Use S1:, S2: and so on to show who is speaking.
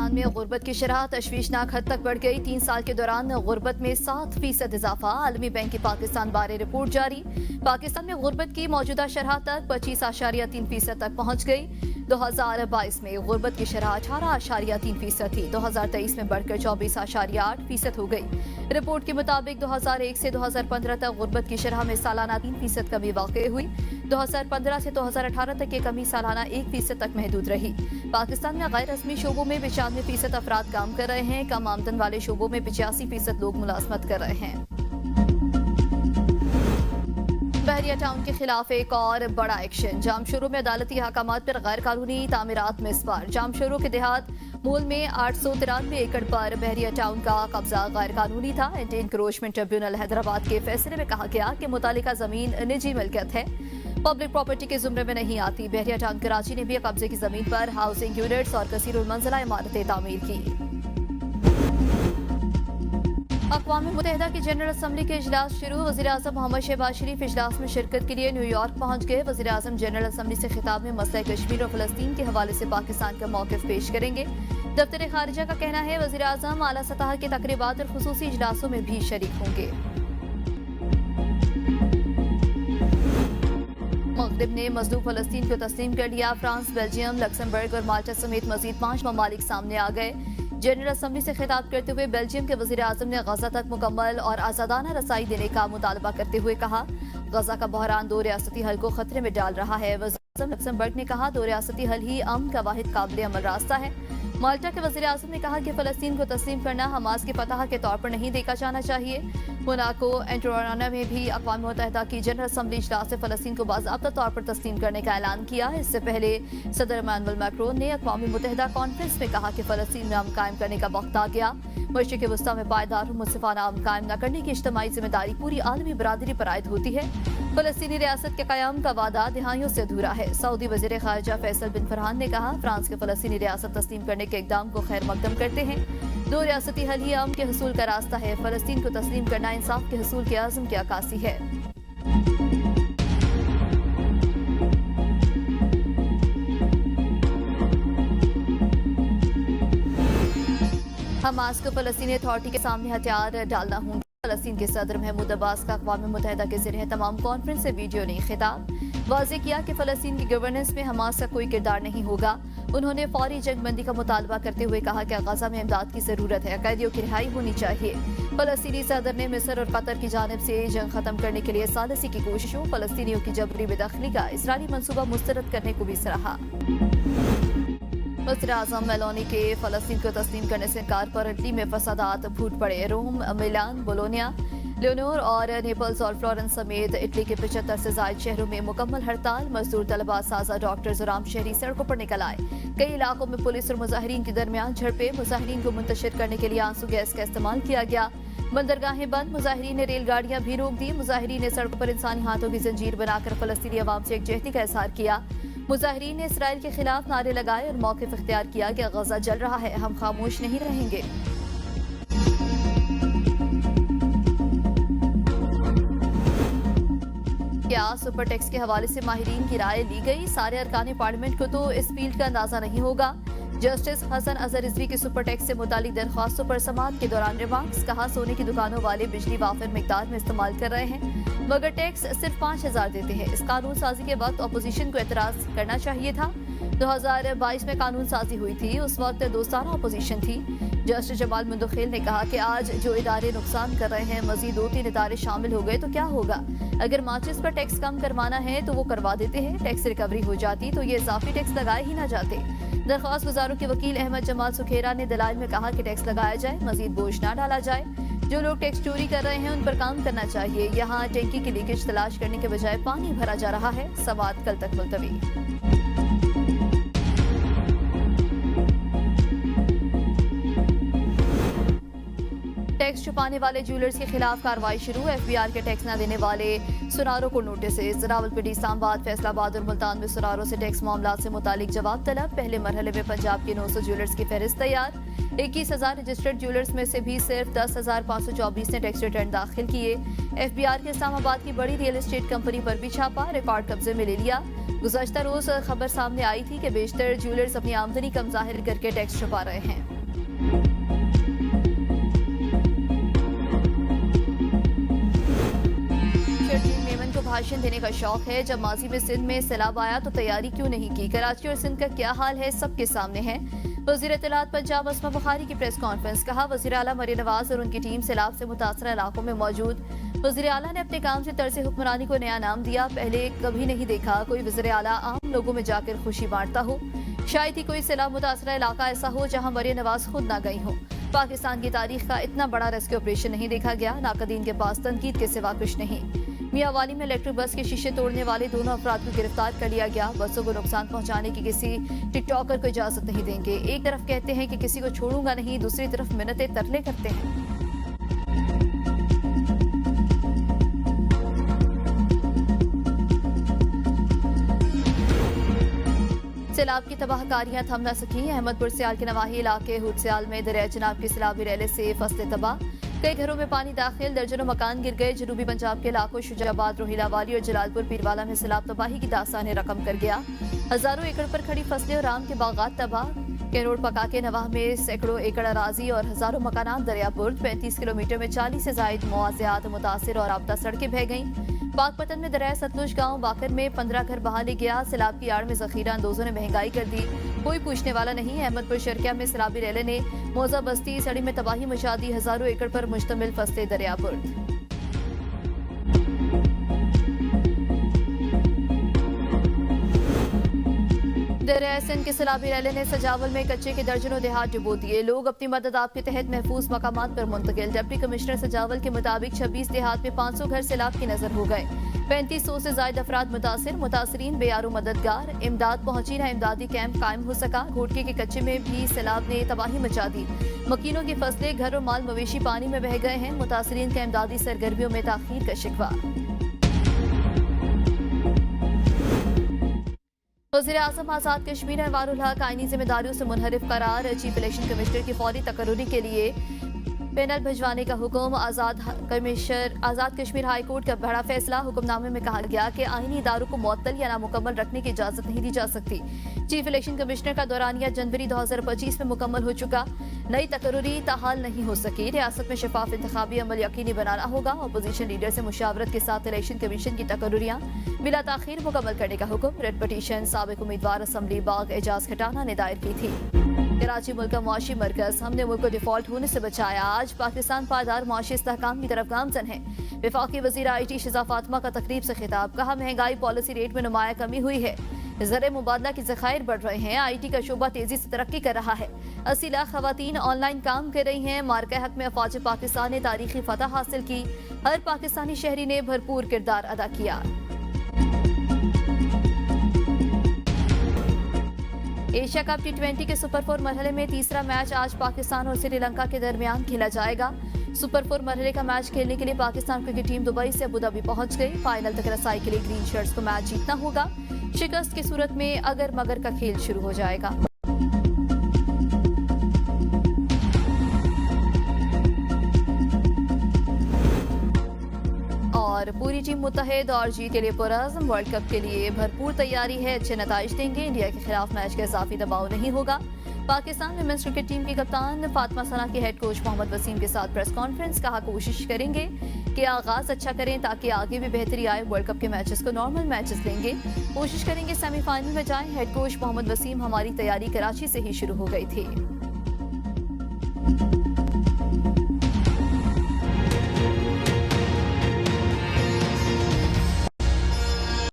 S1: पाकिस्तान में गुर्बत की शरह तशवीशनाक हद तक बढ़ गई। 3 साल के दौरान गुर्बत में 7% इजाफा। आलमी बैंक की पाकिस्तान बारे रिपोर्ट जारी। पाकिस्तान में गुर्बत की मौजूदा शरह तक 25.3% तक पहुंच गई। 2022 में गुर्बत की शरह 18.3% थी। 2023 में बढ़कर 24.8% हो गई। रिपोर्ट के मुताबिक 2001 से 2015 तक गुर्बत की शरह में सालाना 3% कमी वाक़ई हुई। 2015 से 2018 तक ये कमी सालाना 1% तक महदूद रही। पाकिस्तान में गैर रस्मी शोबों में 95% अफराद काम कर रहे हैं। कम आमदन वाले शोबों में 85% लोग मुलाजमत कर रहे हैं। बहरिया टाउन के खिलाफ एक और बड़ा एक्शन। जामशोरों में अदालती हकामात पर गैर कानूनी तामीरात में इस्बार। जामशोरों के देहात मूल में 893 एकड़ पर बहरिया टाउन का कब्जा गैर कानूनी था। एंटी इंक्रोचमेंट ट्रिब्यूनल हैदराबाद के फैसले में कहा गया कि मुतालिका जमीन निजी मिल्कियत है, पब्लिक प्रॉपर्टी के जुमरे में नहीं आती। बहरिया टाउन कराची ने भी कब्जे की जमीन पर हाउसिंग यूनिट्स और कसीरुल मंजिला इमारतें तामीर की। अक़वाम मुत्तहिदा की जनरल असम्बली के इजलास शुरू। वज़ीर-ए-आज़म मोहम्मद शहबाज शरीफ इजलास में शिरकत के लिए न्यूयॉर्क पहुंच गए। वज़ीर-ए-आज़म जनरल असम्बली से खिताब में मसला कश्मीर और फ़लस्तीन के हवाले से पाकिस्तान का मौक़िफ़ पेश करेंगे। दफ्तर खारिजा का कहना है वज़ीर-ए-आज़म आला सतह के तक़रीबात और ख़ुसूसी इजलासों में भी शरीक होंगे। मग़रिब ने मज़लूम फ़लस्तीन को तस्लीम कर लिया। फ्रांस, बेल्जियम, लक्समबर्ग और माल्टा समेत मज़ीद 5 ममालिक सामने आ गए। जनरल असम्बली से खिताब करते हुए बेल्जियम के वज़ीर-ए-आज़म ने गजा तक मुकम्मल और आज़ादाना रसाई देने का मुतालबा करते हुए कहा गजा का बहरान 2 रियासती हल को खतरे में डाल रहा है। वज़ीर-ए-आज़म लक्समबर्ग ने कहा 2 रियासती हल ही अमन का वाहिद काबिल अमल रास्ता है। माल्टा के वज़ीर-ए-आज़म ने कहा कि फ़लस्तीन को तस्लीम करना हमास के फतह के तौर पर नहीं देखा जाना चाहिए। मोनाको एंटोराना में भी अक़वाम मुत्तहिदा की जनरल असम्बली इजलास से फ़लस्तीन को बाज़ाब्ता तौर पर तस्लीम करने का ऐलान किया। इससे पहले सदर इमानुएल मैक्रोन ने अक़वाम मुत्तहिदा कॉन्फ्रेंस में कहा कि फ़लस्तीन में अमन कायम करने का वक्त आ गया। मशरिक़ वस्ता में पायदार मुनसिफाना अमन कायम न करने की इज्तिमाई जिम्मेदारी पूरी आलमी बरादरी पर आयद होती है। फ़लस्तीनी रियासत के क़याम का वादा दिहाइयों से अधूरा है। सऊदी वज़ीर ख़ारिजा फैसल बिन फरहान ने कहा फ्रांस के फ़लस्तीनी रियासत तस्लीम करने के इक़दाम को खैर मकदम करते हैं। 2 रियासती हल ही अमन के हसूल का रास्ता है। फ़लस्तीन को तस्लीम करना इंसाफ के हसूल के आज़म की अक्कासी है। हमास को फ़लस्तीनी अथॉरिटी के सामने हथियार डालना होंगे। फ़लस्तीन के सदर महमूद अब्बास का अक़वाम मुत्तहिदा के ज़रिए तमाम कॉन्फ्रेंस से वीडियो ने खिताब वाज़ेह किया कि फ़लस्तीन की गवर्नेंस में हमास का कोई किरदार नहीं होगा। उन्होंने फौरी जंगबंदी का मुतालबा करते हुए कहा कि गजा में इमदाद की ज़रूरत है, कैदियों की रिहाई होनी चाहिए। फ़लस्तीनी सदर ने मिस्र और कतर की जानिब से जंग खत्म करने के लिए सालिसी की कोशिशों, फ़लस्तीनियों की जबरी बेदखली का इजरायली मंसूबा मुस्तरद करने को भी सराहा। वज़ीर-ए-आज़म मेलोनी के फ़लस्तीन को तस्लीम करने से इनकार पर इटली में फसादात फूट पड़े। रोम, मिलान, बोलोनिया, लियोनोर और नेपल्स और फ्लोरेंस समेत इटली के 75 से ज़ायद शहरों में मुकम्मल हड़ताल। मजदूर, तलबा, साजा, डॉक्टर्स और आम शहरी सड़कों पर निकल आए। कई इलाकों में पुलिस और मुजाहिरीन के दरमियान झड़पें। मुजाहिरीन को मुंतशिर करने के लिए आंसू गैस का इस्तेमाल किया गया। बंदरगाहें बंद। मुजाहिरीन ने रेलगाड़ियां भी रोक दी। मुजाहिरीन ने सड़कों पर इंसानी हाथों की जंजीर बनाकर फ़लस्तीनी अवाम से एकजुहती का इजहार किया। मुजाहिरीन ने इसराइल के खिलाफ नारे लगाए और मौक़िफ़ इख्तियार किया कि गजा जल रहा है, हम खामोश नहीं रहेंगे। क्या सुपर टैक्स के हवाले से माहिरीन की राय ली गई? सारे अरकान पार्लियामेंट को तो इस फील्ड का अंदाजा नहीं होगा। जस्टिस हसन अजहर रिजवी की सुपर टैक्स से मुतालिक दरख्वास्तों पर समाअत के दौरान रिमार्क्स। कहा सोने की दुकानों वाले बिजली वाफिर मिकदार में इस्तेमाल कर रहे हैं मगर टैक्स सिर्फ 5000 देते हैं। इस कानून साजी के वक्त अपोजिशन को एतराज करना चाहिए था। 2022 में कानून साजी हुई थी, उस वक्त दोस्ताना अपोजिशन थी। जस्टिस जमाल मुंदखिल ने कहा कि आज जो इदारे नुकसान कर रहे हैं मजीद 2-3 इदारे शामिल हो गए तो क्या होगा? अगर माचिस पर टैक्स कम करवाना है तो वो करवा देते हैं। टैक्स रिकवरी हो जाती तो ये इजाफी टैक्स लगाए ही ना जाते। दरख्वास्त गुजारों के वकील अहमद जमाल सुखेरा ने दलाइल में कहा कि टैक्स लगाया जाए, मजीद बोझ ना डाला जाए। जो लोग टैक्स चोरी कर रहे हैं उन पर काम करना चाहिए। यहाँ टैंकी की लीकेज तलाश करने के बजाय पानी भरा जा रहा है। समाअत कल तक मुलतवी। टैक्स छुपाने वाले ज्वेलर्स के खिलाफ कार्रवाई शुरू। FBI के टैक्स न देने वाले सुनारों को नोटिस। रावलपिंडी, इस्लामाबाद, फैसलाबाद और मुल्तान में सुनारों से टैक्स मामला से मुतालिक जवाब तलब। पहले मरहले में पंजाब के 900 ज्वेलर्स की फहरिस्त तैयार। 21,000 रजिस्टर्ड ज्वेलर्स में से भी सिर्फ 10,524 ने टैक्स रिटर्न दाखिल किए। FBI के इस्लामाबाद की बड़ी रियल एस्टेट कंपनी पर भी छापा, रिकॉर्ड कब्जे में ले लिया। गुज़श्ता रोज खबर सामने आई थी कि बेशतर ज्वेलर्स अपनी आमदनी कम जाहिर करके टैक्स छुपा रहे हैं। भाषण देने का शौक है। जब माजी में सिंध में सैलाब आया तो तैयारी क्यों नहीं की? कराची और सिंध का क्या हाल है सबके सामने है। वज़ीर इत्तलात पंजाब अस्मा बुखारी की प्रेस कॉन्फ्रेंस। कहा, वज़ीर आला मरियम नवाज और उनकी टीम सैलाब से मुतासर इलाकों में मौजूद। वज़ीर आला ने अपने काम से तर्ज हुक्मरानी को नया नाम दिया। पहले कभी नहीं देखा कोई वज़ीर आला आम लोगों में जाकर खुशी बांटता हो। शायद ही कोई सैलाब मुतासर इलाका ऐसा हो जहाँ मरियम नवाज खुद ना गई हो। पाकिस्तान की तारीख का इतना बड़ा रेस्क्यू ऑपरेशन नहीं देखा गया। नाकदीन के पास तनकीद के सिवा कुछ नहीं। मियांवाली में इलेक्ट्रिक बस के शीशे तोड़ने वाले दोनों अफराद को गिरफ्तार कर लिया गया। बसों को नुकसान पहुंचाने की किसी टिकटॉकर को इजाजत नहीं देंगे। एक तरफ कहते हैं कि किसी को छोड़ूंगा नहीं, दूसरी तरफ मिन्नतें तरले करते हैं। सैलाब की तबाहकारियां थम न सकी। अहमदपुर सियाल के नवाही इलाके हुड सियाल में दरिया चनाब की सैलाबी रैले से फसलें तबाह। कई घरों में पानी दाखिल, दर्जनों मकान गिर गए। जनूबी पंजाब के इलाकों शुजाबाद, रोहिला वाली और जलालपुर पीरवाला में सैलाब तबाही की दास्तान रकम कर गया। हजारों एकड़ पर खड़ी फसलें और आम के बागात तबाह। कैरोड़ पका के नवाह में सैकड़ों एकड़ अराजी और हजारों मकानात दरियापुर। 35 किलोमीटर में 40 से जायद मुआवजात मुतासिर और आबदा सड़कें बह गईं। पाकपतन में दरिया सतलुज गांव बाकर में 15 घर बहा ले गया। सैलाब की आड़ में जखीरा अंदोजों ने महंगाई कर दी, कोई पूछने वाला नहीं। अहमदपुर शर्किया में सैलाबी रैले ने मौजा बस्ती सड़ी में तबाही मचा दी। हजारों एकड़ पर मुश्तमिल फसलें दरियापुर। दरिया सिंध के सैलाबी रैले ने सजावल में कच्चे के दर्जनों देहात डुबो दिए। लोग अपनी मदद आपके तहत महफूज मकामात पर मुंतकिल। डिप्टी कमिश्नर सजावल के मुताबिक 26 देहात में 500 घर सैलाब की नजर हो गए। 3500 से ज्यादा अफराद मुतासिर। मुतासरीन बेयारो मददगार। इमदाद पहुंची ना इमदादी कैंप कायम हो सका। घोटके के कच्चे में भी सैलाब ने तबाही मचा दी। मकीनों की फसलें, घर और माल मवेशी पानी में बह गए हैं। मुतासरीन का इमदादी सरगर्मियों में ताखीर का शिकवा। वज़ीर आज़म आज़ाद कश्मीर अनवारुल हक आईनी जिम्मेदारियों से मुनहरिफ करार। चीफ इलेक्शन कमिश्नर की फौरी तकर्रुरी के लिए पैनल भिजवाने का हुक्म। आज़ाद कश्मीर हाई कोर्ट का बड़ा फैसला। हुक्मनामे में कहा गया कि आईनी इदारों को मुअत्तल या नामुकम्मल रखने की इजाजत नहीं दी जा सकती। चीफ इलेक्शन कमिश्नर का दौरानिया जनवरी 2025 में मुकम्मल हो चुका। नई तकर्रुरी ताहाल नहीं हो सकी। रियासत में शफाफ इंतखाबी अमल यकीनी बनाना होगा। अपोजिशन लीडर से मुशावरत के साथ इलेक्शन कमीशन की तकर्रुरियां बिला ताखीर मुकम्मल करने का हुक्म। रेड पटिशन साबिक उम्मीदवार असम्बली बाग एजाज खटाना ने दायर की थी। कराची मुल्क का मुआशी मरकज, हमने मुल्क को डिफॉल्ट होने से बचाया। आज पाकिस्तान पायदार मुआशी इस्तेहकाम की तरफ गामजन है। वफाकी वज़ीर IT शिजा फातिमा का तकरीब से खिताब। कहा, महंगाई पॉलिसी रेट में नुमाया कमी हुई है। ज़र मुबादला के ज़खायर बढ़ रहे हैं। IT का शोबा तेजी से तरक्की कर रहा है। 80 लाख खवातीन ऑनलाइन काम कर रही हैं। मार्का हक में अफवाज पाकिस्तान ने तारीखी फतह हासिल की। हर पाकिस्तानी शहरी ने भरपूर किरदार अदा किया। एशिया कप T20 के सुपर 4 मरहले में तीसरा मैच आज पाकिस्तान और श्रीलंका के दरमियान खेला जाएगा। सुपर 4 मरहले का मैच खेलने के लिए पाकिस्तान क्रिकेट टीम दुबई से अबू धाबी पहुंच गई। फाइनल तक रसाई के लिए ग्रीन शर्ट्स को मैच जीतना होगा। शिकस्त की सूरत में अगर मगर का खेल शुरू हो जाएगा। और पूरी टीम मुत्तहिद और जीत के लिए पुरअज़्म। वर्ल्ड कप के लिए भरपूर तैयारी है। अच्छे नताइज देंगे। इंडिया के खिलाफ मैच का इजाफी दबाव नहीं होगा। पाकिस्तान विमेंस क्रिकेट टीम की कप्तान फातिमा सना के हेड कोच मोहम्मद वसीम के साथ प्रेस कॉन्फ्रेंस। कहा, कोशिश करेंगे कि आगाज अच्छा करें ताकि आगे भी बेहतरी आए। वर्ल्ड कप के मैचेस को नॉर्मल मैचेस लेंगे। कोशिश करेंगे सेमीफाइनल में जाएं। हेड कोच मोहम्मद वसीम, हमारी तैयारी कराची से ही शुरू हो गई थी।